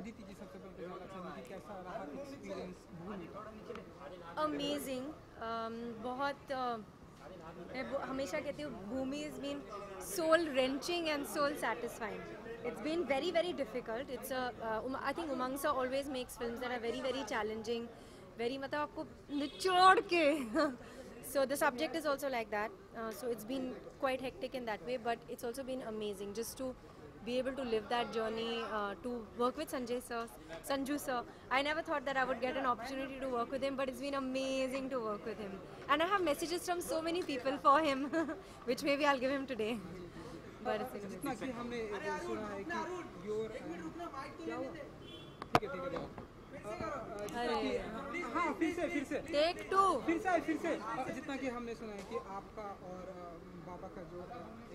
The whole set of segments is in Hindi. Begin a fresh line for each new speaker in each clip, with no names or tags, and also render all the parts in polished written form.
अदिति जी सबसे पहले जानना चाहूँगी कि कैसा रहा एक्सपीरियंस भूमि का?
अमेजिंग। बहुत मैं हमेशा कहती हूँ Bhumi is been soul wrenching and soul satisfying. It's been very very difficult. It's a I think Umang sir always makes films that are very very challenging, very मतलब आपको निचोड़ के so the subject is also like that. So it's been quite hectic in that way, but it's also been amazing just to be able to live that journey, to work with Sanju sir. I never thought that I would get an opportunity to work with him, but it's been amazing to work with him. And I have messages from so many people for him, which maybe I'll give him today. But it's
जितना कि हमने सुना है कि योर क्या हुआ? ठीक है जितना कि हाँ फिर से
टेक टू
फिर से जितना कि हमने सुना है कि आपका और बाबा का जो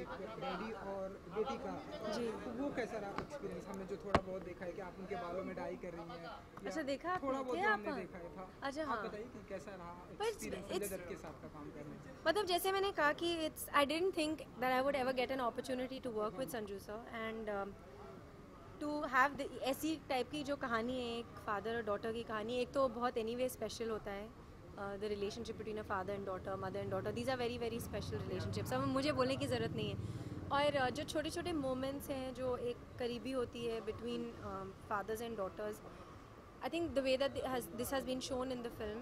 एक डैडी और बेटी का
जी,
तो वो कैसा रहा एक्सपीरियंस? हमने जो थोड़ा बहुत देखा है कि आप उनके बालों में डाई कर रही हैं।
अच्छा देखा आपने?
थोड़ा बहुत
थे
जो
आप?
हमने देखा है था।
अच्छा
आप
हाँ,
बताइए कि कैसा रहा
But
एक्सपीरियंस संजय दत्त के साथ का काम करने में?
मतलब जैसे मैंने कहा कि it's I didn't think that I would ever get an opportunity to work with Sanju sir and to have ऐसी टाइप की जो कहानी है, एक फादर और डॉटर की कहानी, एक तो बहुत एनीवे स्पेशल होता है the relationship between a father and daughter, mother and daughter. These are very very special relationships. अब मुझे बोलने की ज़रूरत नहीं है. और जो छोटे छोटे मोमेंट्स हैं जो एक करीबी होती है between fathers and daughters, I think the way that this has been shown in the film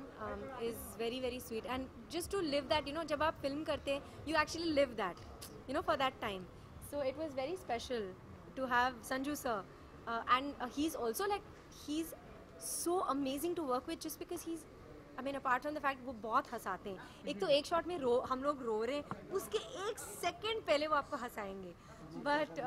is very very sweet, and just to live that, you know, जब आप film करते हैं, you actually live that, you know, for that time. So it was very special to have Sanju sir, and he's also like, he's so amazing to work with just because he's, I mean apart from the fact वो बहुत हंसाते हैं. एक तो एक शॉट में हम लोग रो रहे हैं, उसके एक सेकंड पहले वो आपको हंसाएंगे. But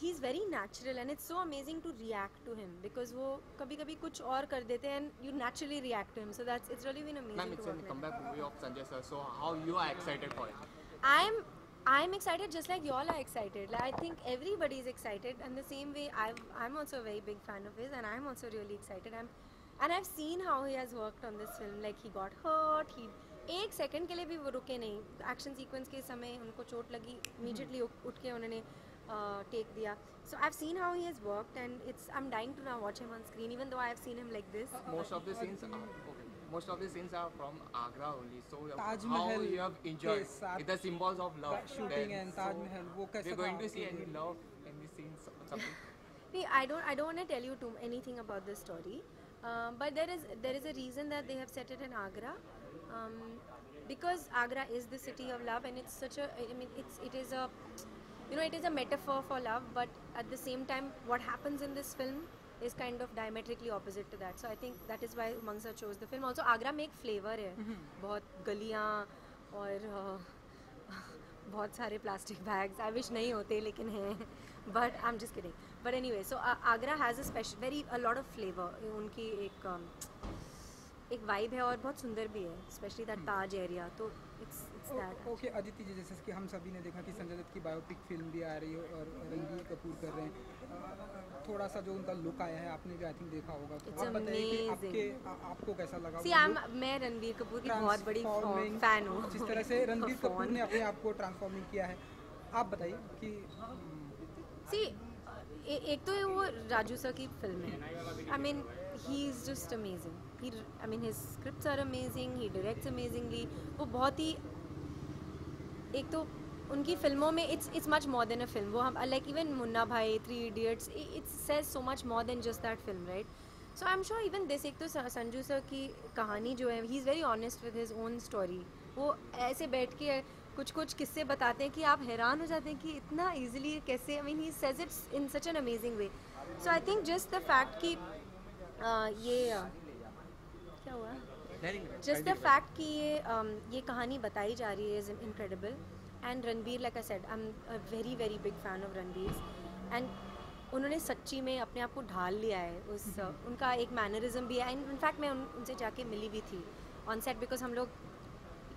he's very natural and it's so amazing to react to him because वो कभी कभी कुछ और कर देते हैं and you naturally react to him, so that's, it's really been amazing.
Ma'am, it's
to
a
work with.
comeback movie of Sanjay sir, so how you are excited for it?
I'm excited just like y'all are excited. Like, I think everybody is excited, and the same way I'm also a very big fan of his and I'm also really excited. And I've seen how he has worked on this film. Like he got hurt, he एक सेकंड के लिए भी वो रुके नहीं. एक्शन सीक्वेंस के समय उनको चोट लगी, इमीडिएटली उठ के उन्होंने टेक दिया. So I've seen how he has worked and I'm dying to now watch him on screen, even though I've seen him like this.
Most of the scenes are from Agra only. So
Taj
how
Mahal
you have enjoyed the symbols of love
shooting
then,
and Taj Mahal, वो कैसा
we're going
था
to see
आपके
any
लिए?
love in the scenes or something?
See, I don't want to tell you anything about this story, but there is a reason that they have set it in Agra, because Agra is the city of love, and it's such a, I mean it is a, you know, it is a metaphor for love, but at the same time what happens in this film is kind of diametrically opposite to that. So I think that is why Umang sir chose the film. Also Agra में एक flavor है, बहुत गलियाँ और बहुत सारे प्लास्टिक बैग्स. आई विश नहीं होते लेकिन हैं, but I am just kidding. But anyway, so Agra has a special very a lot of flavour. उनकी एक वाइब है और बहुत सुंदर भी है, स्पेशली दैट ताज एरिया. तो इट्स दैट.
ओके अदिति जी, जैसे कि हम सभी ने देखा कि संजय दत्त की बायोपिक फिल्म भी आ रही है और रणबीर कपूर कर रहे हैं. थोड़ा सा जो उनका लुक आया है आपने भी आई थिंक देखा होगा, तो
It's
आप बताइए कि
amazing.
आपको कैसा लगा?
सी मैं रणबीर कपूर की बहुत बड़ी फैन हूँ.
जिस तरह से रणबीर कपूर ने अपने आप को ट्रांसफॉर्मिंग किया है, आप बताइए कि
सी एक तो वो राजू सर की फिल्म है. I mean he is just amazing. I mean his scripts are amazing, he directs amazingly. वो बहुत ही, एक तो उनकी फिल्मों में it's much more than a film. वो हम like even Munna Bhai, 3 idiots, it's says so much more than just that film, right? So I am sure even this, एक तो संजू सर की कहानी जो है, he is very honest with his own story. वो ऐसे बैठ के कुछ किस्से बताते हैं कि आप हैरान हो जाते हैं कि इतना ईजिली कैसे. आई mean he says it's in such an amazing way. So I think just the fact कि ये क्या हुआ, जस्ट द फैक्ट कि ये कहानी बताई जा रही है is incredible. And Ranbir, like I said, I am a very very big fan of Ranbir. And उन्होंने सच्ची में अपने आप को ढाल लिया है. उस उनका एक मैनरिज्म भी है. एंड इनफैक्ट मैं उनसे जाके मिली भी थी ऑन सेट, बिकॉज हम लोग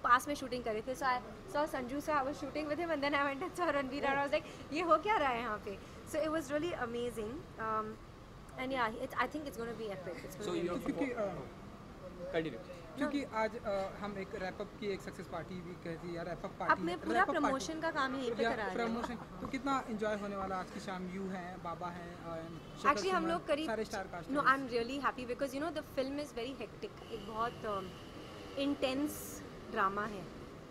पास में शूटिंग कर रहे थे. So I saw Sanju sir, I was shooting with him and then I went and saw Ranbir and I was like, ये हो क्या रहा है यहाँ पे? So it was really amazing. And yeah, I think it's gonna be epic.
So you have
क्योंकि
कंटिन्यू।
क्योंकि आज हम एक रैप अप की एक सक्सेस पार्टी भी कहती है या रैप अप पार्टी
अब मैं पूरा प्रमोशन का काम यहीं पे करा रही हूँ।
प्रमोशन तो कितना एंजॉय होने वाला आज की शाम। यू हैं, बाबा हैं,
एक्चुअली हम लोग करीब
सारे star cast.
No, I am really happy because you know the film is very hectic, एक बहुत इंटेंस ड्रामा है,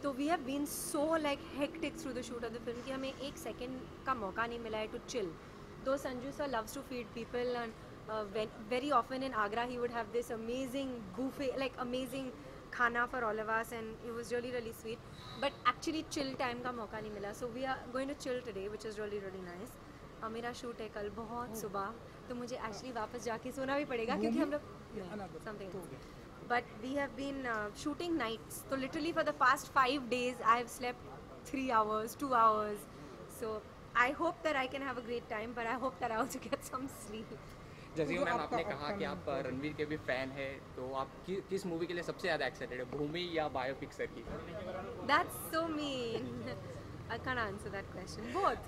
तो we have been so like hectic through the shoot of the film कि हमें एक सेकेंड का मौका नहीं मिला है टू चिल। तो Sanju sir loves to feed people and very often in Agra he would have this amazing buffet, like amazing khana for all of us, and it was really really sweet, but actually chill time का मौका नहीं मिला, so we are going to chill today which is really really nice. मेरा शूट है कल बहुत सुबह, तो मुझे एक्चुअली वापस जाके सोना भी पड़ेगा क्योंकि हम लोग something, but we have been shooting nights, so literally for the past 5 days I have slept 3 hours 2 hours, so I hope that I can have a great time, but I hope that I also get some sleep.
जैसे कि मैम आपने कहा कि आप रणवीर के भी फैन है, तो आप किस मूवी के लिए सबसे ज़्यादा एक्साइटेड है, भूमि या बायोपिक सर की?
That's so mean. I can't answer that question. Both.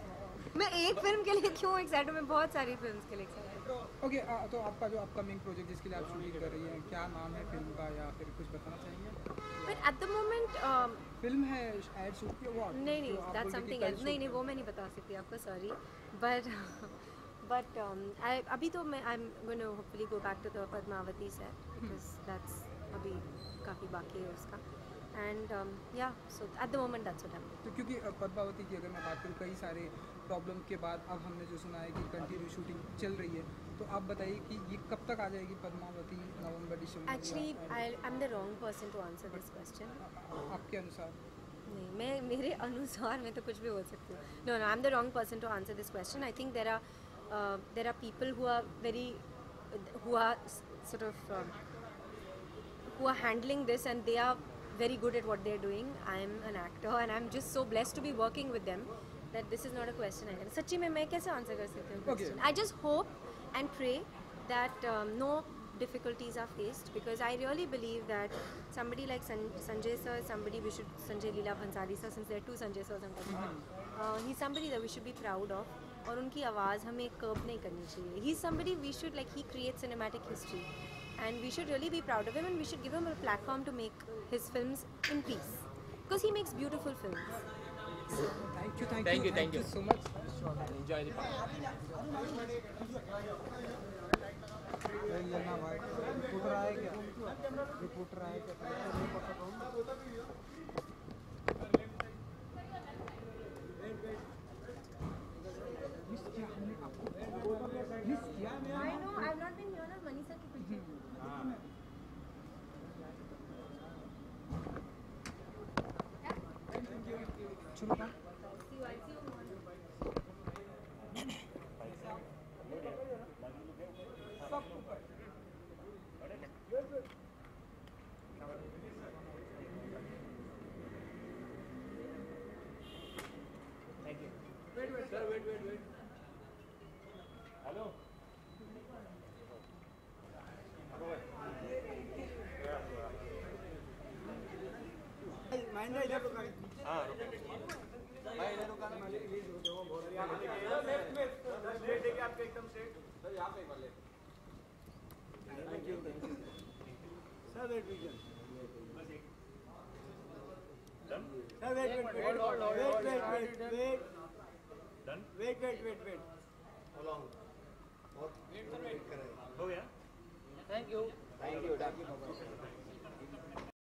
मैं एक फिल्म के लिए क्यों एक्साइटेड हूँ, मैं बहुत सारी फिल्म्स के लिए एक्साइटेड हूँ।
ओके, तो आपका जो अपकमिंग प्रोजेक्ट जिसके लिए आप शूटिंग कर रही हैं, क्या नाम है फिल्म का, या फिर कुछ बताना चाहेंगे?
But at the moment
film है, एड शूट की वो
नहीं, that's something else. नहीं, वो मैं नहीं बता सकती आपको, सॉरी, but अभी तो मैं I'm going to hopefully go back to the Padmavati set because that's अभी काफ़ी बाकी है उसका, and yeah, so at the moment that's what I'm doing.
तो क्योंकि पद्मावती की अगर मैं बात करूँ, कई सारे प्रॉब्लम के बाद अब हमने जो सुना है कि कंटिन्यू शूटिंग चल रही है, तो आप बताइए कि ये कब तक आ जाएगी पद्मावती? नवंबर दिसंबर?
Actually I'm the wrong person to answer this question.
आपके अनुसार?
नहीं, मेरे अनुसार मैं तो कुछ भी बोल सकती हूँ. No, I'm the wrong person to answer this question. I think there are people who are sort of who are handling this, and they are very good at what they're doing. I'm an actor and I'm just so blessed to be working with them that this is not a question I can. सच्ची में मैं कैसे answer कर सकती हूँ question? I just hope and pray that no difficulties are faced, because I really believe that somebody like Sanjay sir is somebody we should, Sanjay Leela Bhansali sir, since there are 2 Sanjay sirs I'm talking about, he's somebody that we should be proud of, और उनकी आवाज़ हमें कर्ब नहीं करनी चाहिए. He's somebody we should, like, he creates cinematic history and we should really be proud of him, and we should give him a platform to make his films in peace because he makes beautiful films.
So, thank you so much.
Enjoy the party.
Reporter आए क्या? रिपोर्टर आए क्या? मिस किया हमने आपको, मिस किया।
I know, I've not been here na, Manisa के पीछे.
चलो ना।
महेंद्र इधर रुका। हाँ भाई इधर रुका। लेफ्ट देखिए आपके एकदम स्ट्रेट। सर यहाँ पे एक बार left. Thank you sir. Wait vision. Sir wait done. Wait how long? बहुत वेट कर रहे हैं। हो गया? Thank you done.